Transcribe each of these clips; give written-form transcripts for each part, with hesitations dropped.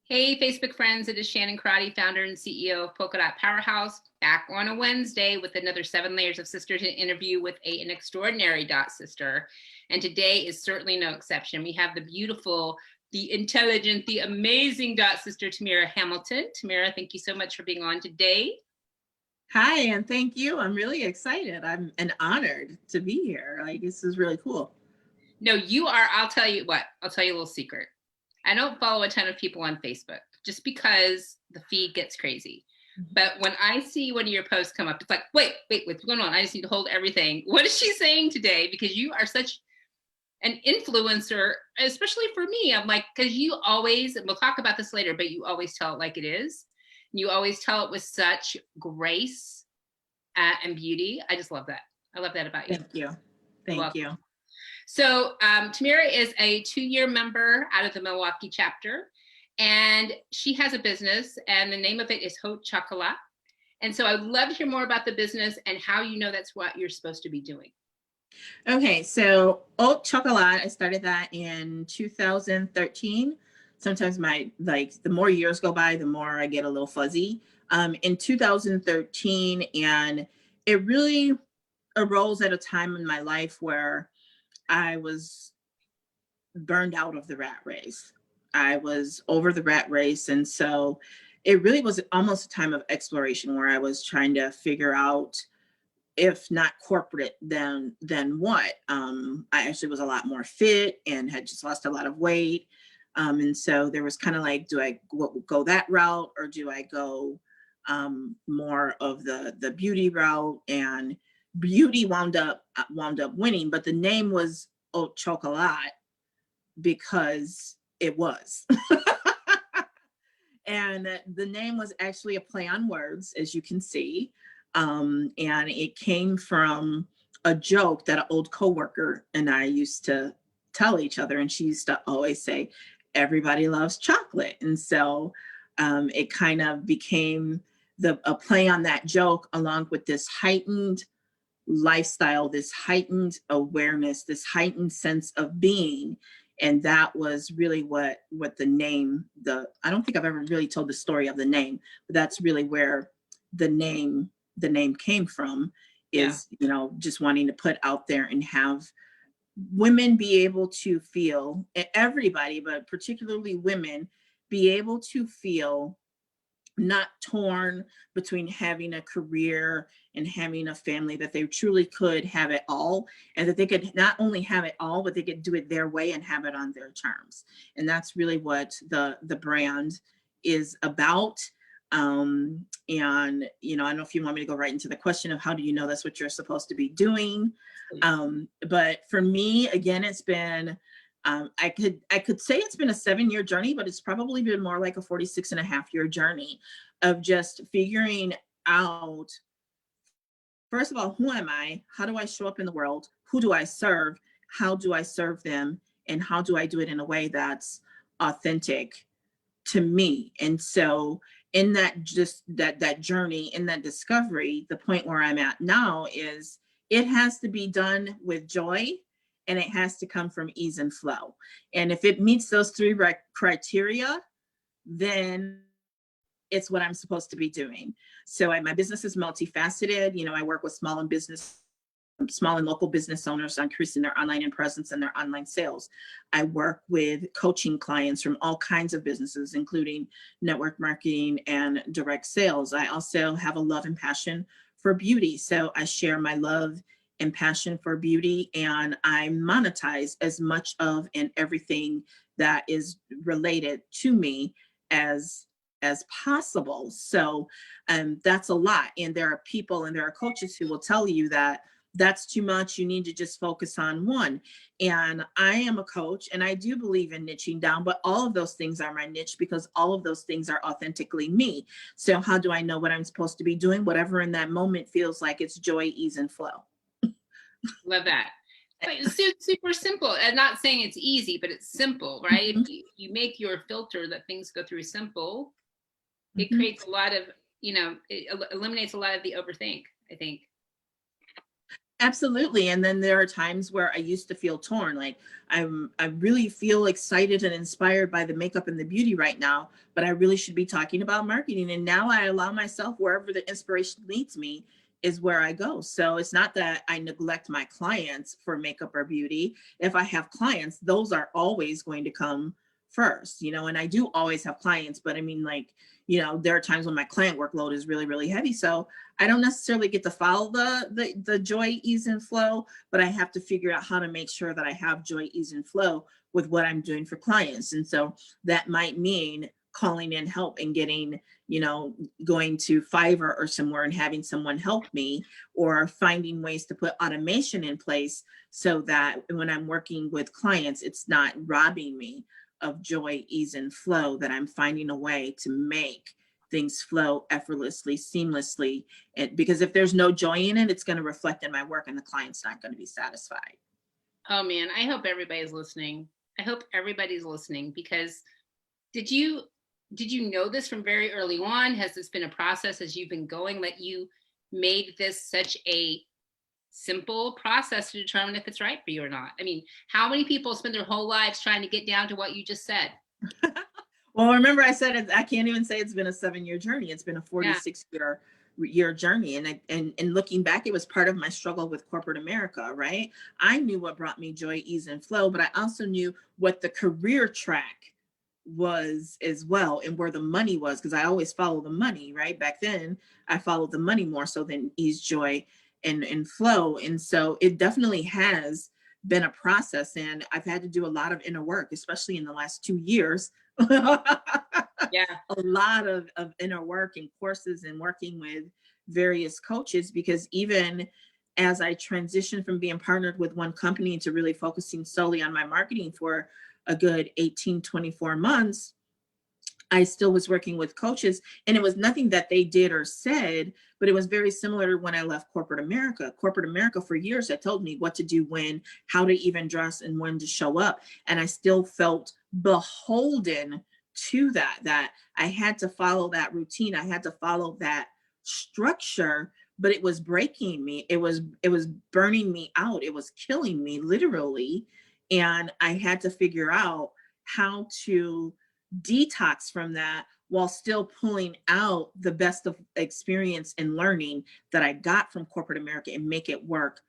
Hey, Facebook friends, it is Shannon Crotty, founder and CEO of Polka Dot Powerhouse, back on a Wednesday with another 7 Layers of Sisters interview with an extraordinary dot sister. And today is certainly no exception. We have the beautiful, the intelligent, the amazing dot sister, Tamira Hamilton. Tamira, thank you so much for being on today. Hi, and thank you. I'm really excited. I'm honored to be here. Like, this is really cool. No, you are. I'll tell you what, I'll tell you a little secret. I don't follow a ton of people on Facebook just because the feed gets crazy. But when I see one of your posts come up, it's like, wait, what's going on? I just need to hold everything. What is she saying today? Because you are such an influencer, especially for me. I'm like, because you always, and we'll talk about this later, but you always tell it like it is. You always tell it with such grace and beauty. I just love that. I love that about you. Thank you. Thank you. So Tamira is a 2-year member out of the Milwaukee chapter, and she has a business, and the name of it is Haute Chocolat. And so I'd love to hear more about the business and how you know that's what you're supposed to be doing. Okay, so Haute Chocolat, I started that in 2013. Sometimes the more years go by, the more I get a little fuzzy. In 2013, and it really arose at a time in my life where I was burned out of the rat race. I was over the rat race. And so it really was almost a time of exploration where I was trying to figure out, if not corporate, then what? I actually was a lot more fit and had just lost a lot of weight. And so there was kind of like, do I go that route, or do I go more of the beauty route? And beauty wound up winning, but the name was Haute Chocolat because it was. And the name was actually a play on words, as you can see. And it came from a joke that an old coworker and I used to tell each other. And she used to always say, everybody loves chocolate. And so it kind of became a play on that joke, along with this heightened lifestyle, this heightened awareness, this heightened sense of being. And that was really what the name, I don't think I've ever really told the story of the name, but that's really where the name came from, is, just wanting to put out there and have women be able to feel, everybody, but particularly women, be able to feel not torn between having a career and having a family, that they truly could have it all, and that they could not only have it all, but they could do it their way and have it on their terms. And that's really what the brand is about. And, I don't know if you want me to go right into the question of how do you know that's what you're supposed to be doing. But for me, again, it's been, I could say it's been a 7-year journey, but it's probably been more like a 46.5-year journey of just figuring out, first of all, who am I? How do I show up in the world? Who do I serve? How do I serve them? And how do I do it in a way that's authentic to me? And so in that journey, in that discovery, the point where I'm at now is it has to be done with joy, and it has to come from ease and flow. And if it meets those 3 criteria, then it's what I'm supposed to be doing. So my business is multifaceted. I work with small and local business owners on increasing their online presence and their online sales. I work with coaching clients from all kinds of businesses, including network marketing and direct sales. I also have a love and passion for beauty. So I share my love and passion for beauty, and I monetize as much of and everything that is related to me as possible. So that's a lot. And there are people and there are coaches who will tell you that that's too much. You need to just focus on one. And I am a coach, and I do believe in niching down, but all of those things are my niche because all of those things are authentically me. So how do I know what I'm supposed to be doing? Whatever in that moment feels like it's joy, ease, and flow. Love that. It's super simple. I'm not saying it's easy, but it's simple, right? Mm-hmm. If you make your filter that things go through simple, it creates a lot of, it eliminates a lot of the overthink, I think. Absolutely. And then there are times where I used to feel torn. Like I really feel excited and inspired by the makeup and the beauty right now, but I really should be talking about marketing. And now I allow myself, wherever the inspiration leads me is where I go. So it's not that I neglect my clients for makeup or beauty. If I have clients, those are always going to come first, and I do always have clients, but I mean, like, there are times when my client workload is really, really heavy. So I don't necessarily get to follow the joy, ease, and flow, but I have to figure out how to make sure that I have joy, ease, and flow with what I'm doing for clients. And so that might mean calling in help and getting, going to Fiverr or somewhere and having someone help me, or finding ways to put automation in place so that when I'm working with clients, it's not robbing me of joy, ease, and flow, that I'm finding a way to make things flow effortlessly, seamlessly. And because if there's no joy in it, it's going to reflect in my work and the client's not going to be satisfied. Oh man, I hope everybody's listening. I hope everybody's listening, because did you know this from very early on? Has this been a process as you've been going, that you made this such a simple process to determine if it's right for you or not? I mean, how many people spend their whole lives trying to get down to what you just said? Well, remember I said it, I can't even say it's been a 7-year journey. It's been a 46-year journey. And looking back, it was part of my struggle with corporate America, right? I knew what brought me joy, ease, and flow, but I also knew what the career track was as well, and where the money was, because I always follow the money, right? Back then, I followed the money more so than ease, joy, and flow. And so it definitely has been a process, and I've had to do a lot of inner work, especially in the last 2 years. Yeah. A lot of inner work and courses and working with various coaches, because even as I transitioned from being partnered with one company to really focusing solely on my marketing for a good 18, 24 months, I still was working with coaches, and it was nothing that they did or said, but it was very similar to when I left corporate America. Corporate America for years had told me what to do, when, how to even dress, and when to show up. And I still felt beholden to that I had to follow that routine. I had to follow that structure, but it was breaking me. It was burning me out. It was killing me, literally. And I had to figure out how to detox from that while still pulling out the best of experience and learning that I got from corporate America and make it work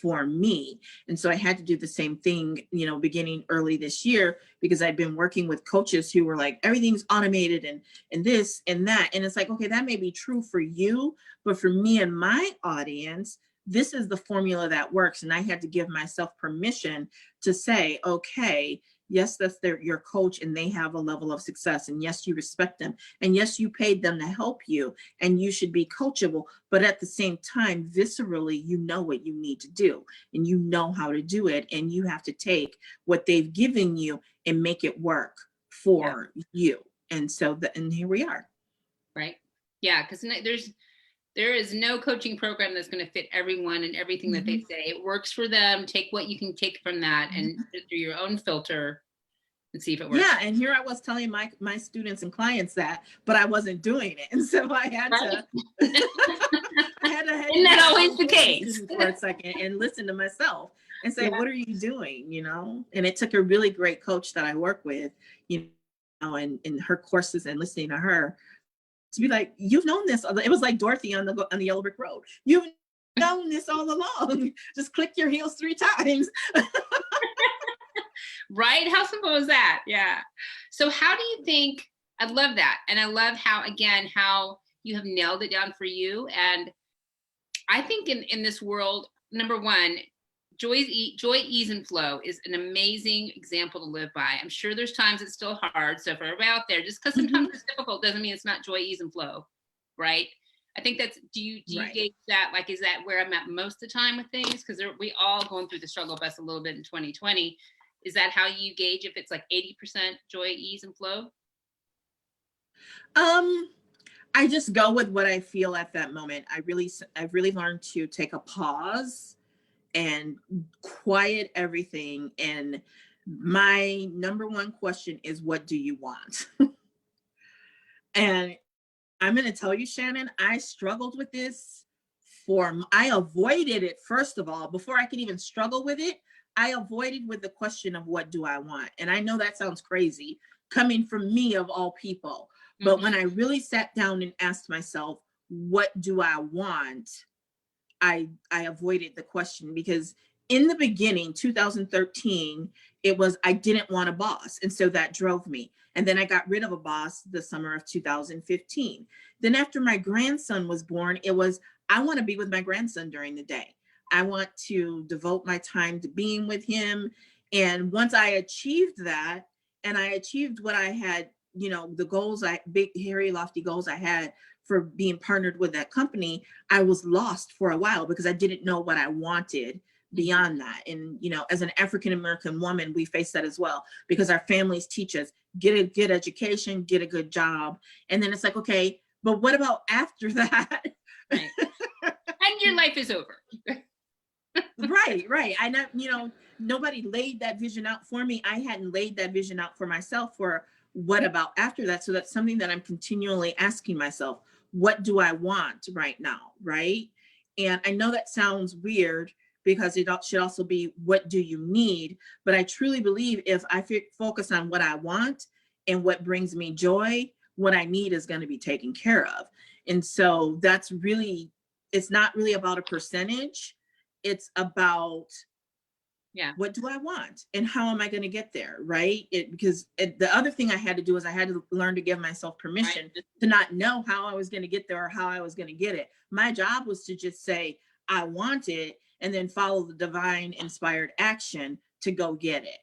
for me. And so I had to do the same thing, beginning early this year, because I'd been working with coaches who were like, everything's automated and this and that. And it's like, okay, that may be true for you, but for me and my audience, this is the formula that works. And I had to give myself permission to say, okay, yes, that's your coach, and they have a level of success. And yes, you respect them. And yes, you paid them to help you, and you should be coachable. But at the same time, viscerally, you know what you need to do, and you know how to do it. And you have to take what they've given you and make it work for you. And so, and here we are. Right. Yeah. Because there is no coaching program that's going to fit everyone and everything that they say. It works for them. Take what you can take from that and through your own filter and see if it works. Yeah, and here I was telling my students and clients that, but I wasn't doing it. And so I had to Isn't that always the case? For a second and listen to myself and say, what are you doing? And it took a really great coach that I work with, and in her courses, and listening to her, to be like, you've known this. It was like Dorothy on the Yellow Brick Road. You've known this all along. Just click your heels 3 times. Right? How simple is that? Yeah. So how do you think, I love that. And I love how you have nailed it down for you. And I think in this world, number one, joy, ease, and flow is an amazing example to live by. I'm sure there's times it's still hard. So for everybody out there, just because sometimes it's difficult doesn't mean it's not joy, ease, and flow, right? I think that's, do you gauge that? Like, is that where I'm at most of the time with things? Because we all going through the struggle bus a little bit in 2020. Is that how you gauge if it's like 80% joy, ease, and flow? I just go with what I feel at that moment. I've really learned to take a pause and quiet everything. And my number one question is, what do you want? And I'm going to tell you, Shannon, I struggled with this I avoided it, first of all, before I could even struggle with it. I avoided with the question of what do I want? And I know that sounds crazy coming from me of all people. But when I really sat down and asked myself, what do I want? I avoided the question, because in the beginning, 2013, it was, I didn't want a boss. And so that drove me. And then I got rid of a boss the summer of 2015. Then after my grandson was born, it was, I want to be with my grandson during the day. I want to devote my time to being with him. And once I achieved that, and I achieved what I had, you know, the goals, big, hairy, lofty goals I had for being partnered with that company, I was lost for a while because I didn't know what I wanted beyond that. And, you know, as an African-American woman, we face that as well, because our families teach us, get a good education, get a good job. And then it's like, okay, but what about after that? Right. And your life is over. Right. I know, you know, nobody laid that vision out for me. I hadn't laid that vision out for myself for what about after that? So that's something that I'm continually asking myself, what do I want right now? Right. And I know that sounds weird, because it should also be, what do you need? But I truly believe if I focus on what I want and what brings me joy, what I need is going to be taken care of. And so that's really, it's not really about a percentage. It's about, what do I want and how am I going to get there? Right. Because the other thing I had to do is I had to learn to give myself permission to not know how I was going to get there or how I was going to get it. My job was to just say, I want it, and then follow the divine inspired action to go get it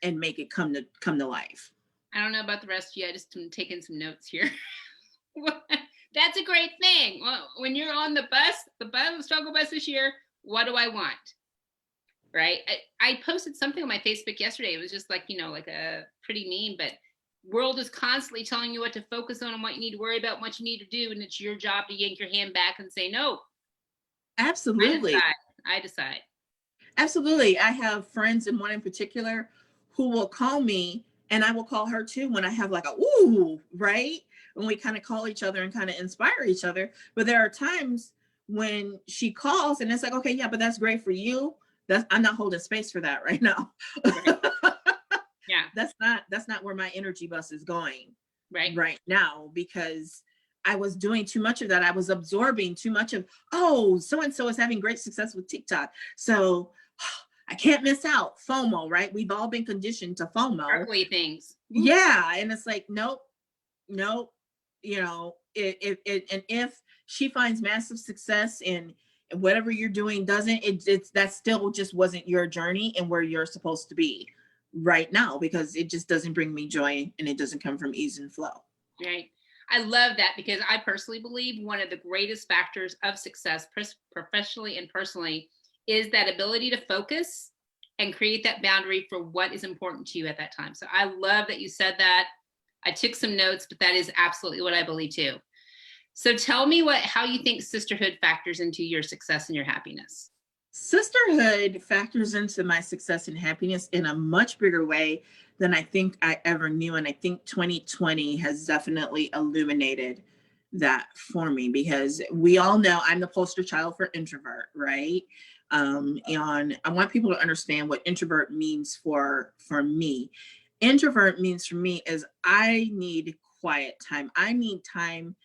and make it come to life. I don't know about the rest of you. I just am taking some notes here. That's a great thing. Well, when you're on the struggle bus this year, what do I want? Right. I posted something on my Facebook yesterday. It was just like, you know, like a pretty meme, but world is constantly telling you what to focus on and what you need to worry about, what you need to do. And it's your job to yank your hand back and say, no. Absolutely. I decide. Absolutely. I have friends, and one in particular, who will call me, and I will call her too when I have like a ooh, right? When we kind of call each other and kind of inspire each other. But there are times when she calls and it's like, okay, yeah, but that's great for you. I'm not holding space for that right now. Right. Yeah. That's not where my energy bus is going right now, because I was doing too much of that. I was absorbing too much of, oh, so-and-so is having great success with TikTok, so I can't miss out. FOMO, right? We've all been conditioned to FOMO. Earthly things. Yeah. And it's like, nope. You know, if she finds massive success in whatever you're doing doesn't, that still just wasn't your journey and where you're supposed to be right now, because it just doesn't bring me joy and it doesn't come from ease and flow. Right. I love that, because I personally believe one of the greatest factors of success, professionally and personally, is that ability to focus and create that boundary for what is important to you at that time. So I love that you said that. I took some notes, but that is absolutely what I believe too. So tell me how you think sisterhood factors into your success and your happiness. Sisterhood factors into my success and happiness in a much bigger way than I think I ever knew. And I think 2020 has definitely illuminated that for me, because we all know I'm the poster child for introvert, right? And I want people to understand what introvert means for me. Introvert means for me is I need quiet time. I need time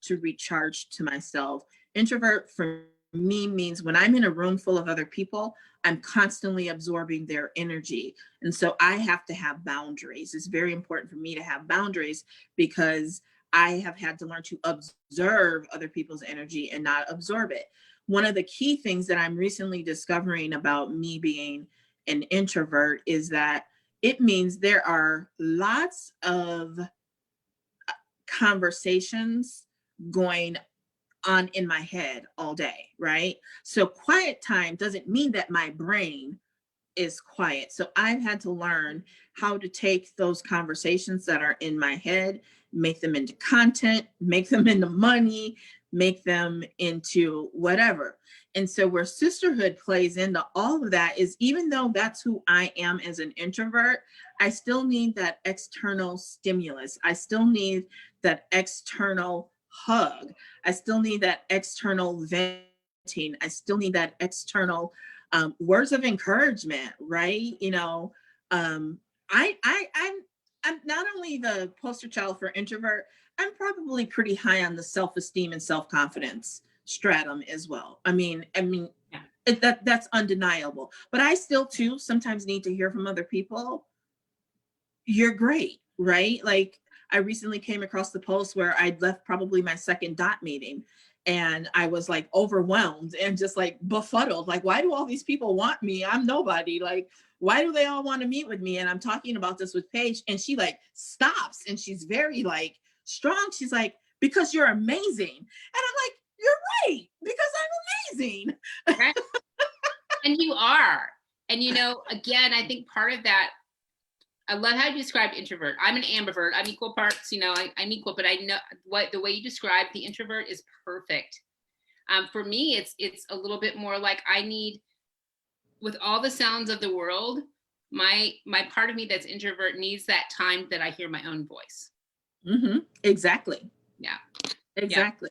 to recharge to myself. Introvert for me means when I'm in a room full of other people, I'm constantly absorbing their energy. And so I have to have boundaries. It's very important for me to have boundaries, because I have had to learn to observe other people's energy and not absorb it. One of the key things that I'm recently discovering about me being an introvert is that it means there are lots of conversations going on in my head all day, right? So quiet time doesn't mean that my brain is quiet. So I've had to learn how to take those conversations that are in my head, make them into content, make them into money, make them into whatever. And so where sisterhood plays into all of that is, even though that's who I am as an introvert, I still need that external stimulus. I still need that external hug. I still need that external venting. I still need that external words of encouragement, right? You know, I'm not only the poster child for introvert, I'm probably pretty high on the self-esteem and self-confidence stratum as well. Yeah. That's undeniable. But I still too sometimes need to hear from other people, you're great, right? Like I recently came across the post where I'd left probably my second dot meeting and I was like overwhelmed and just like befuddled. Like, why do all these people want me? I'm nobody. Like, why do they all want to meet with me? And I'm talking about this with Paige and she like stops and she's very like strong. She's like, because you're amazing. And I'm like, you're right, because I'm amazing. Right. And you are. And, you know, again, I think part of that, I love how you described introvert. I'm an ambivert. I'm equal parts, you know, I'm equal, but I know what the way you describe the introvert is perfect. For me, it's a little bit more like I need, with all the sounds of the world, my part of me that's introvert needs that time that I hear my own voice. Mm-hmm. Exactly. Yeah. Exactly.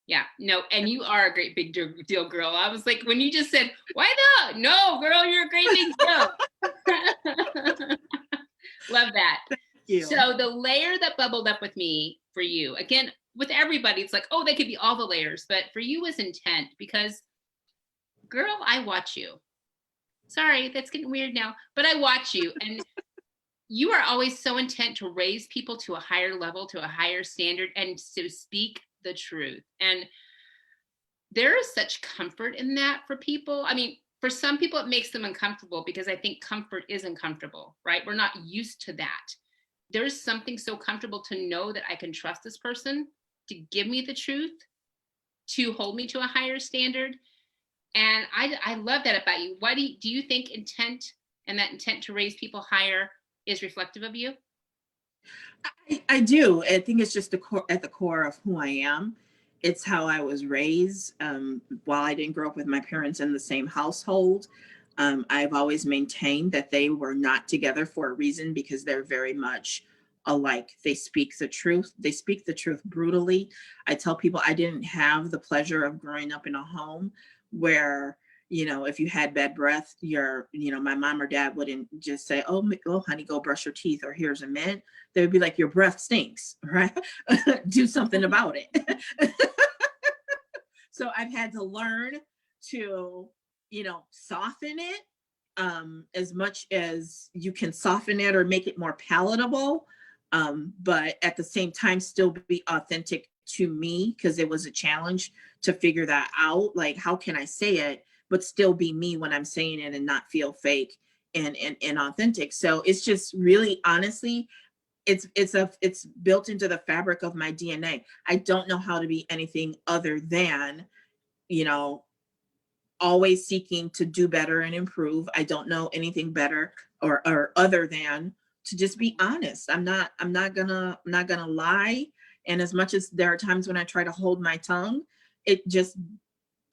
Yeah. No, and you are a great big deal girl. I was like, when you just said, why not? No, girl, you're a great big deal. Love that. Thank you. So the layer that bubbled up with me for you, again, with everybody, it's like, oh, they could be all the layers, but for you was intent because, girl, I watch you. Sorry, that's getting weird now, but I watch you and you are always so intent to raise people to a higher level, to a higher standard, and to speak the truth. And there is such comfort in that for people. I mean, for some people, it makes them uncomfortable because I think comfort is uncomfortable, right? We're not used to that. There's something so comfortable to know that I can trust this person to give me the truth, to hold me to a higher standard. And I love that about you. Why do you think intent and that intent to raise people higher is reflective of you? I do. I think it's just at the core of who I am. It's how I was raised. While I didn't grow up with my parents in the same household, I've always maintained that they were not together for a reason because they're very much alike. They speak the truth. They speak the truth brutally. I tell people I didn't have the pleasure of growing up in a home where, you know, if you had bad breath, my mom or dad wouldn't just say, oh, honey, go brush your teeth, or here's a mint. They would be like, your breath stinks, right? Do something about it. So I've had to learn to, soften it as much as you can soften it or make it more palatable. But at the same time, still be authentic to me, because it was a challenge to figure that out. Like, how can I say it, but still be me when I'm saying it and not feel fake and authentic? So it's just really, honestly, it's built into the fabric of my DNA. I don't know how to be anything other than, always seeking to do better and improve. I don't know anything better or other than to just be honest. I'm not gonna lie. And as much as there are times when I try to hold my tongue, it just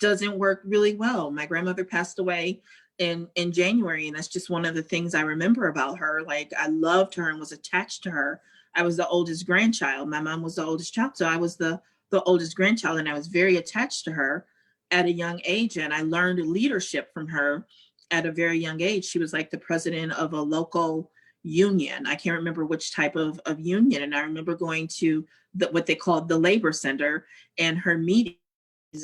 doesn't work really well. My grandmother passed away in January, and that's just one of the things I remember about her. Like, I loved her and was attached to her. I was the oldest grandchild. My mom was the oldest child, so I was the oldest grandchild, and I was very attached to her at a young age. And I learned leadership from her at a very young age. She was like the president of a local union. I can't remember which type of union. And I remember going to what they called the labor center, and her meetings,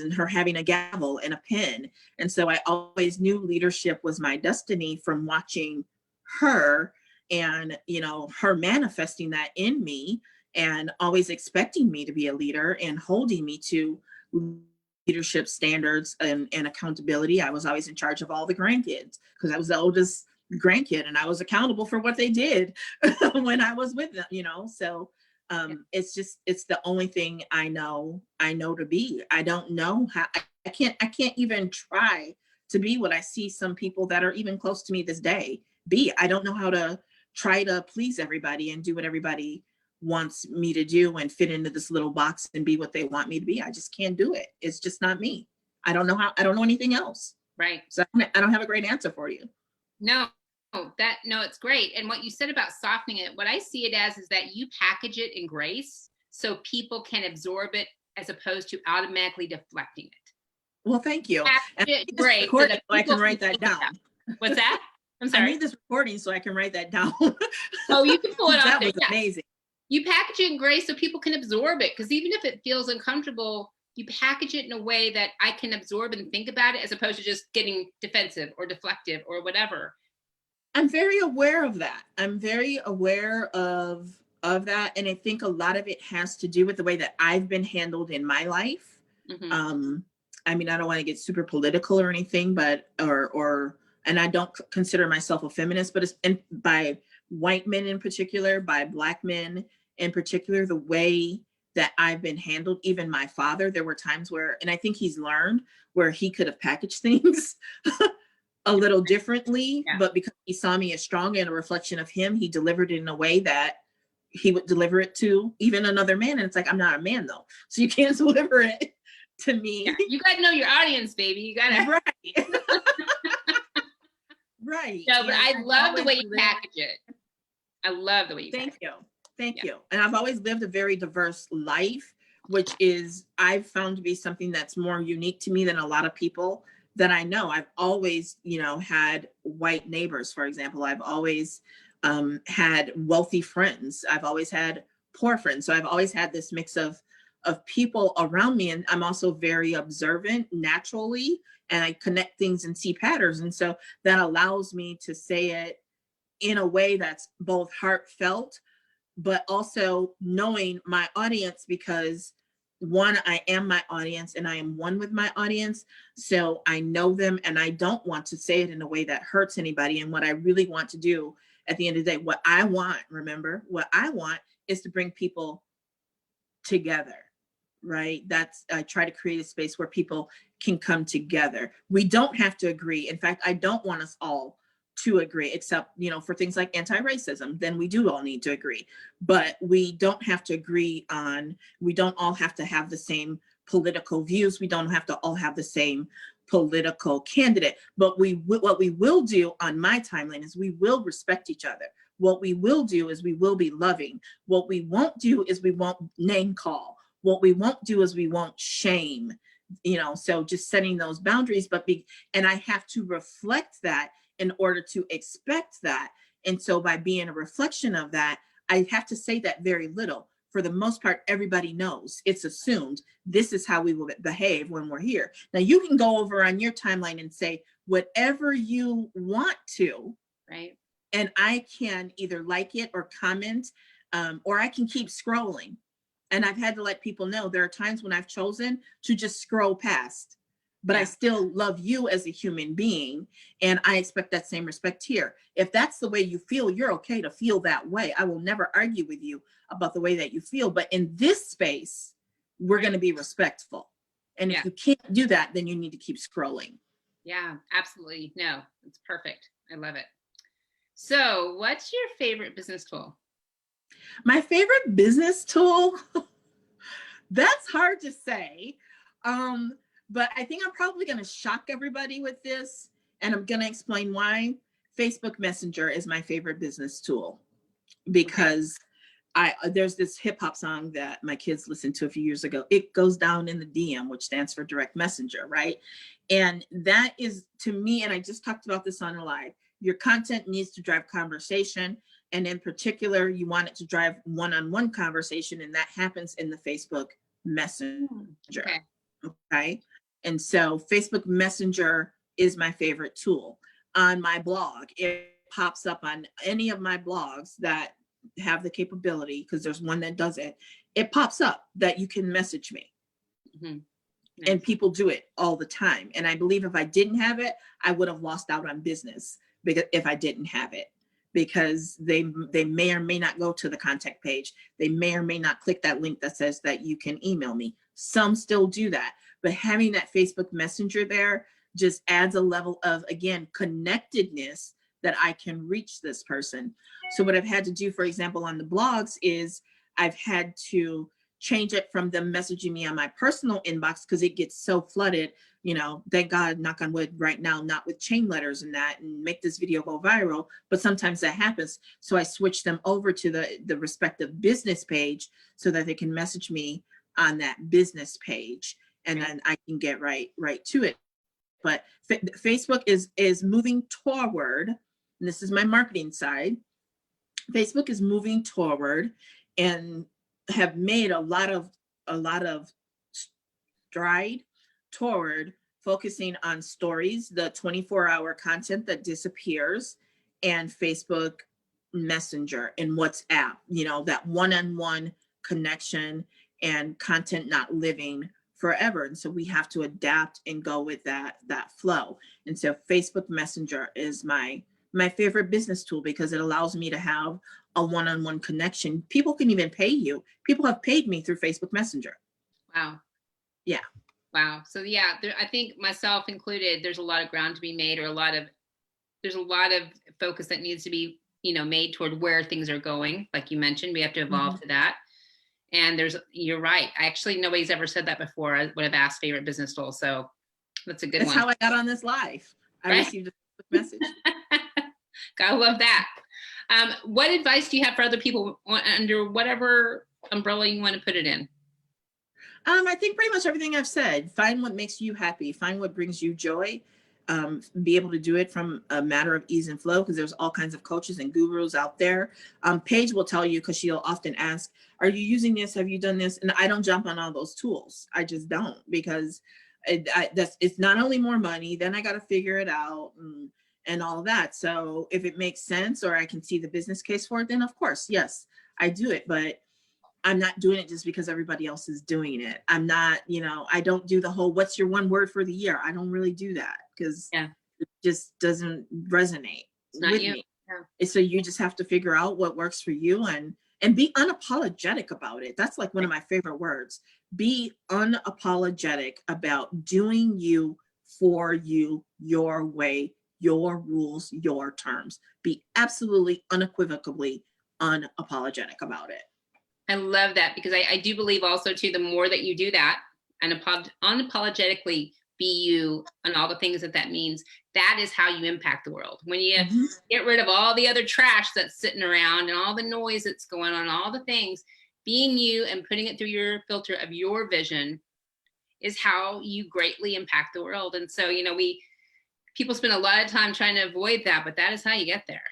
and her having a gavel and a pen. And so I always knew leadership was my destiny from watching her, and, her manifesting that in me and always expecting me to be a leader and holding me to leadership standards and accountability. I was always in charge of all the grandkids because I was the oldest grandkid, and I was accountable for what they did when I was with them, so it's the only thing I know to be. I don't know how. I can't even try to be what I see some people that are even close to me this day be. I don't know how to try to please everybody and do what everybody wants me to do and fit into this little box and be what they want me to be. I just can't do it. It's just not me. I don't know how. I don't know anything else. Right. So I don't have a great answer for you. No, it's great. And what you said about softening it, what I see it as is that you package it in grace so people can absorb it as opposed to automatically deflecting it. Well, thank you. Great. So I can write that down. What's that? I'm I sorry. need this recording so I can write that down. Oh, you can pull it off. That was amazing. You package it in gray so people can absorb it, because even if it feels uncomfortable, you package it in a way that I can absorb and think about it, as opposed to just getting defensive or deflective or whatever. I'm very aware of that. I'm very aware of that. And I think a lot of it has to do with the way that I've been handled in my life. Mm-hmm. I mean, I don't want to get super political or anything, but, and I don't consider myself a feminist, but it's by white men in particular, by Black men in particular, the way that I've been handled, even my father, there were times where, and I think he's learned where he could have packaged things a little differently, but because he saw me as strong and a reflection of him, he delivered it in a way that he would deliver it to even another man. And it's like, I'm not a man though, so you can't deliver it to me. Yeah, you got to know your audience, baby. You got to. Right. Right. No, but I love the way you package it. I love the way you package it. Thank you. And I've always lived a very diverse life, which is, I've found to be something that's more unique to me than a lot of people that I know. I've always, had white neighbors, for example. I've always had wealthy friends. I've always had poor friends. So I've always had this mix of people around me. And I'm also very observant naturally, and I connect things and see patterns. And so that allows me to say it in a way that's both heartfelt, but also knowing my audience, because one, I am my audience and I am one with my audience. So I know them, and I don't want to say it in a way that hurts anybody. And what I really want to do at the end of the day, what I want is to bring people together, right? I try to create a space where people can come together. We don't have to agree. In fact, I don't want us all to agree, except, for things like anti-racism, then we do all need to agree. But we don't have to agree we don't all have to have the same political views. We don't have to all have the same political candidate. But what we will do on my timeline is we will respect each other. What we will do is we will be loving. What we won't do is we won't name call. What we won't do is we won't shame, so just setting those boundaries, and I have to reflect that in order to expect that. And so by being a reflection of that, I have to say that very little. For the most part, everybody knows. It's assumed this is how we will behave when we're here. Now you can go over on your timeline and say whatever you want to, right? And I can either like it or comment, or I can keep scrolling. And I've had to let people know there are times when I've chosen to just scroll past, but I still love you as a human being. And I expect that same respect here. If that's the way you feel, you're okay to feel that way. I will never argue with you about the way that you feel. But in this space, we're going to be respectful. And if you can't do that, then you need to keep scrolling. Yeah, absolutely. No, it's perfect. I love it. So what's your favorite business tool? My favorite business tool? That's hard to say. But I think I'm probably going to shock everybody with this, and I'm going to explain why. Facebook Messenger is my favorite business tool, because there's this hip hop song that my kids listened to a few years ago. It goes down in the DM, which stands for direct messenger, right? And that is, to me, and I just talked about this on a live, your content needs to drive conversation. And in particular, you want it to drive one-on-one conversation, and that happens in the Facebook Messenger. Okay. And so Facebook Messenger is my favorite tool. On my blog, it pops up on any of my blogs that have the capability, because there's one that does it. It pops up that you can message me. Mm-hmm. Nice. And people do it all the time. And I believe if I didn't have it, I would have lost out on business, because if I didn't have it, because they may or may not go to the contact page. They may or may not click that link that says that you can email me. Some still do that, but having that Facebook Messenger there just adds a level of, again, connectedness that I can reach this person. So what I've had to do, for example, on the blogs is I've had to change it from them messaging me on my personal inbox, because it gets so flooded, thank God, knock on wood, right now, not with chain letters and that, and make this video go viral, but sometimes that happens. So I switch them over to the respective business page so that they can message me on that business page, and then I can get right to it. But Facebook is moving toward, and this is my marketing side. Facebook is moving toward and have made a lot of stride toward focusing on stories, the 24-hour content that disappears, and Facebook Messenger and WhatsApp, that one-on-one connection and content not living forever. And so we have to adapt and go with that flow. And so Facebook Messenger is my favorite business tool because it allows me to have a one-on-one connection. People can even pay you. People have paid me through Facebook Messenger. Wow. Yeah. Wow. So yeah, I think myself included, there's a lot of ground to be made, or there's a lot of focus that needs to be, made toward where things are going. Like you mentioned, we have to evolve to that. And you're right. Actually, nobody's ever said that before. I would have asked favorite business tool. So that's a good one. That's how I got on this live. I received a message. Gotta love that. What advice do you have for other people under whatever umbrella you want to put it in? I think pretty much everything I've said. Find what makes you happy. Find what brings you joy. Be able to do it from a matter of ease and flow, because there's all kinds of coaches and gurus out there. Paige will tell you, because she'll often ask, are you using this? Have you done this? And I don't jump on all those tools. I just don't, because it's not only more money, then I got to figure it out and all of that. So if it makes sense, or I can see the business case for it, then of course, yes, I do it. But I'm not doing it just because everybody else is doing it. I'm not, I don't do the whole, what's your one word for the year? I don't really do that, because it just doesn't resonate with me. Yeah. So you just have to figure out what works for you and be unapologetic about it. That's like one of my favorite words. Be unapologetic about doing you, for you, your way, your rules, your terms. Be absolutely unequivocally unapologetic about it. I love that, because I do believe also too, the more that you do that and unapologetically be you and all the things that means, that is how you impact the world. When you get rid of all the other trash that's sitting around and all the noise that's going on, all the things, being you and putting it through your filter of your vision is how you greatly impact the world. And so, people spend a lot of time trying to avoid that, but that is how you get there.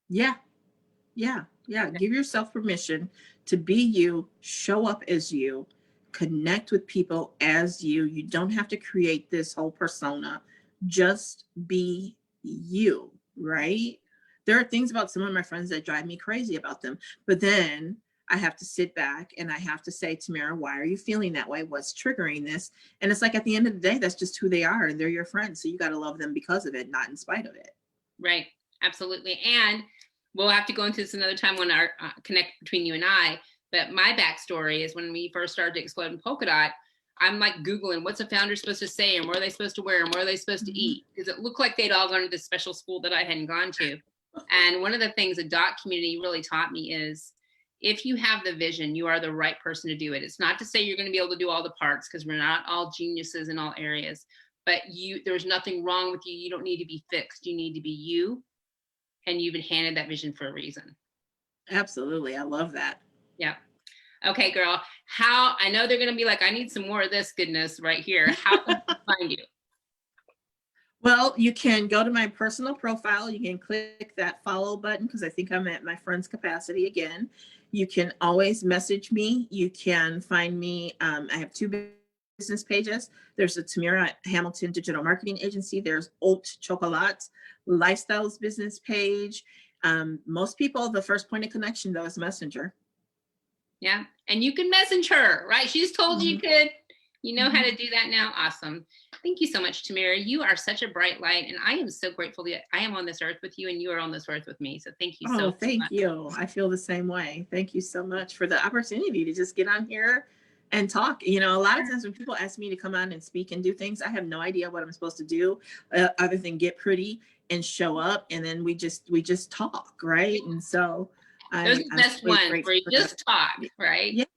Yeah. Give yourself permission to be you, show up as you, connect with people as you. You don't have to create this whole persona. Just be you, right? There are things about some of my friends that drive me crazy about them, but then I have to sit back and I have to say, Tamira, why are you feeling that way? What's triggering this? And it's like, at the end of the day, that's just who they are, and they're your friends. So you got to love them because of it, not in spite of it. Right. Absolutely. And we'll have to go into this another time when our connect between you and I. But my backstory is, when we first started to explode in Polka Dot, I'm like Googling what's a founder supposed to say, and where are they supposed to wear, and where are they supposed to eat? Because it looked like they'd all gone to this special school that I hadn't gone to. And one of the things the dot community really taught me is, if you have the vision, you are the right person to do it. It's not to say you're going to be able to do all the parts, because we're not all geniuses in all areas. But there's nothing wrong with you. You don't need to be fixed. You need to be you. And you've been handed that vision for a reason. Absolutely. I love that. Yeah. Okay, girl. I know they're going to be like, I need some more of this goodness right here. How can I find you? Well, you can go to my personal profile. You can click that follow button, because I think I'm at my friend's capacity again. You can always message me. You can find me. I have 2 business pages. There's a Tamira Hamilton digital marketing agency. There's Haute Chocolat lifestyles business page. Most people, the first point of connection though is Messenger. Yeah. And you can message her, right? She's told you could. You know how to do that now. Awesome. Thank you so much, Tamira. You are such a bright light, and I am so grateful that I am on this earth with you, and you are on this earth with me. So thank you so much. Thank you. I feel the same way. Thank you so much for the opportunity to just get on here and talk. A lot of times when people ask me to come on and speak and do things, I have no idea what I'm supposed to do other than get pretty and show up, and then we just talk, right? And so those are the best ones where you just talk, right? Yeah.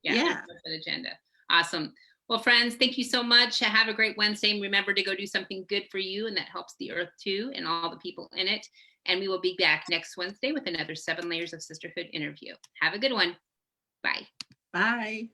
That's an agenda. Awesome. Well, friends, thank you so much. Have a great Wednesday. And remember to go do something good for you, and that helps the earth too, and all the people in it. And we will be back next Wednesday with another 7 Layers of Sisterhood interview. Have a good one. Bye. Bye.